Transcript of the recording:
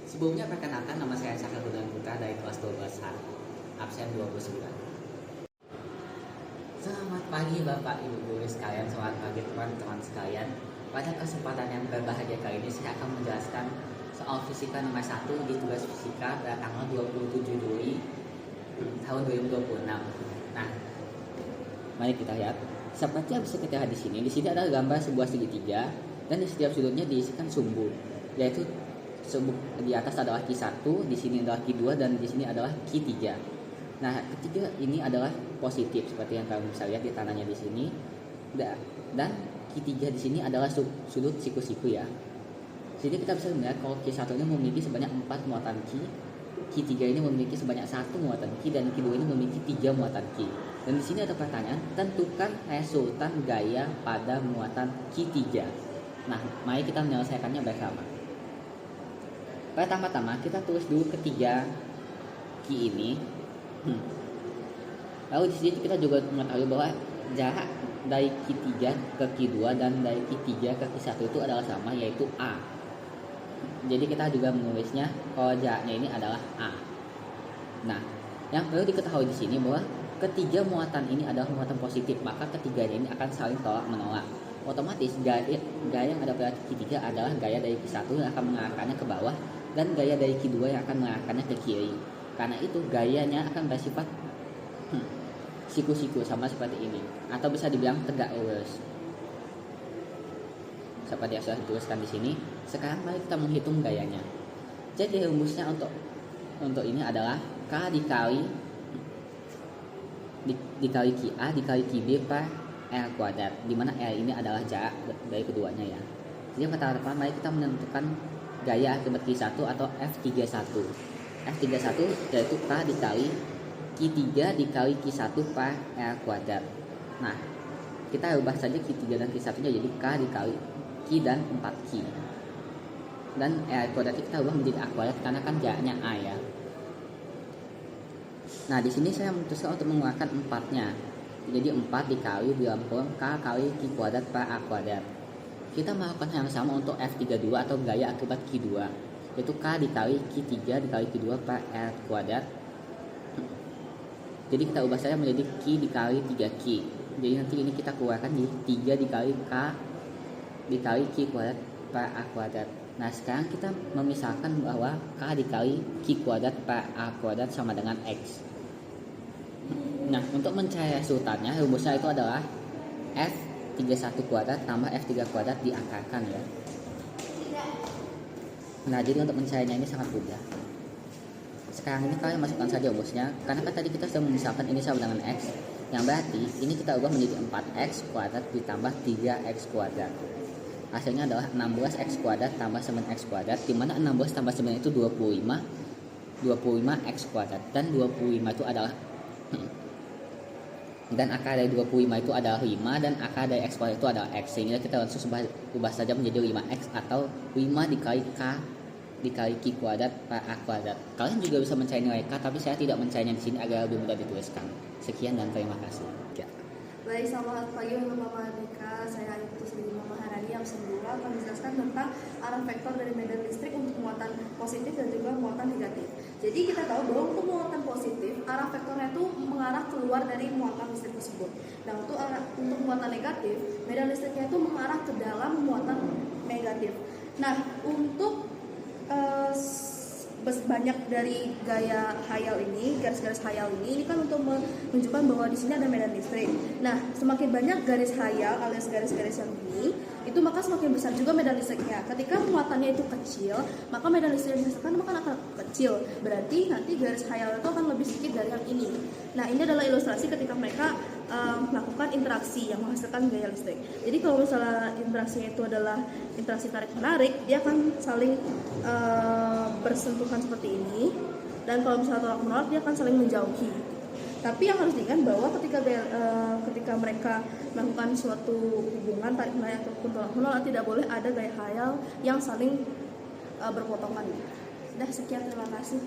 Sebelumnya perkenalkan, nama saya Saka Gunawan Putra dari kelas 12H, absen 29. Selamat pagi Bapak Ibu Guru sekalian, selamat pagi teman-teman sekalian. Pada kesempatan yang berbahagia kali ini saya akan menjelaskan soal fisika nomor 1 di tugas fisika pada tanggal 27 Juli tahun 2026. Nah, mari kita lihat. Seperti yang bisa kita lihat di sini ada gambar sebuah segitiga dan di setiap sudutnya diisikan sumbu, yaitu sumbu di atas adalah Q1, di sini adalah Q2 dan di sini adalah Q3. Nah, ketiga ini adalah positif seperti yang kamu bisa lihat di tanahnya di sini. Dan Q3 di sini adalah sudut siku-siku ya. Jadi kita bisa melihat kalau Q1 ini memiliki sebanyak 4 muatan Q, Q3 ini memiliki sebanyak 1 muatan Q, dan Q2 ini memiliki 3 muatan Q. Dan di sini ada pertanyaan, tentukan resultan gaya pada muatan Q3. Nah, mari kita menyelesaikannya bersama. Pertama-tama kita tulis dulu ketiga Q ini. Lalu di sini kita juga mengetahui bahwa jarak dari Q3 ke Q2 dan dari Q3 ke Q1 itu adalah sama, yaitu A. Jadi kita juga menulisnya kalau jaraknya ini adalah A. Nah, yang perlu diketahui di sini bahwa ketiga muatan ini adalah muatan positif, maka ketiganya ini akan saling tolak menolak. Otomatis gaya yang ada pada Q3 adalah gaya dari Q1 yang akan mengarahkannya ke bawah dan gaya dari Q2 yang akan mengarahkannya ke kiri. Karena itu gayanya akan bersifat siku-siku sama seperti ini, atau bisa dibilang tegak lurus. Seperti yang sudah dituliskan di sini. Sekarang mari kita menghitung gayanya. Jadi rumusnya untuk ini adalah K dikali QA dikali QB per R kuadrat, dimana R ini adalah jarak dari keduanya ya. Jadi pertama mari kita menentukan gaya akibat Q1 atau F31. F31 yaitu K dikali Q3 dikali Q1 per R kuadrat. Nah, kita ubah saja Q3 dan Q1 nya jadi K dikali Q dan 4Q. Dan R kuadrat kita ubah menjadi A kuadrat karena kan jaraknya A ya. Nah, di sini saya memutuskan untuk mengeluarkan 4-nya. Jadi 4 dikali dilampung K kali Q kuadrat per A kuadrat. Kita melakukan yang sama untuk F32 atau gaya akibat Q2, yaitu K dikali Q3 dikali Q2 per R kuadrat. Jadi kita ubah saja menjadi Q dikali 3Q. Jadi nanti ini kita keluarkan di 3 dikali K dikali Q kuadrat per A kuadrat. Nah, sekarang kita memisahkan bahwa K dikali Q kuadrat per A kuadrat sama dengan X. Nah, untuk mencari resultannya, rumusnya itu adalah F31 kuadrat tambah F3 kuadrat diakarkan ya. Nah, jadi untuk mencarinya ini sangat mudah. Sekarang ini kalian masukkan saja rumusnya, karena kan tadi kita sudah memisahkan ini sama dengan X, yang berarti ini kita ubah menjadi 4X kuadrat ditambah 3X kuadrat. Hasilnya adalah 16X kuadrat tambah 9X kuadrat, dimana 16 tambah 9 itu 25X kuadrat, dan 25 itu adalah dan akar dari 25 itu adalah 5, dan akar dari X kuadrat itu adalah X, sehingga kita langsung ubah saja menjadi 5X atau 5 dikali K dikali Q kuadrat per A kuadrat. Kalian juga bisa mencari nilai K, tapi saya tidak mencarinya di sini agar lebih mudah dituliskan. Sekian dan terima kasih. Ya. Baik, selamat pagi untuk Bapak Andika. Saya Ayu Putri Maharani yang semula akan menjelaskan tentang arah vektor dari medan listrik untuk muatan positif dan juga muatan negatif. Jadi kita tahu bahwa untuk muatan positif, arah vektornya itu mengarah keluar dari muatan listrik tersebut. Nah, untuk muatan negatif, medan listriknya itu mengarah ke dalam muatan negatif. Nah, untuk banyak dari gaya hayal ini, garis-garis hayal ini kan untuk menunjukkan bahwa di sini ada medan listrik. Nah, semakin banyak garis hayal alias garis-garis yang ini, itu maka semakin besar juga medan listriknya. Ketika muatannya itu kecil, maka medan listrik yang dihasilkan akan kecil. Berarti nanti garis hayal itu akan lebih sedikit dari yang ini. Nah, ini adalah ilustrasi ketika mereka melakukan interaksi yang menghasilkan gaya listrik. Jadi kalau misalnya interaksinya itu adalah interaksi tarik-menarik, dia akan saling bersentuhan seperti ini, dan kalau misalnya tolak menolak dia akan saling menjauhi. Tapi yang harus diingat bahwa ketika mereka melakukan suatu hubungan tarik menarik ataupun tolak menolak, tidak boleh ada gaya hayal yang saling berpotongan. Sekian, terima kasih.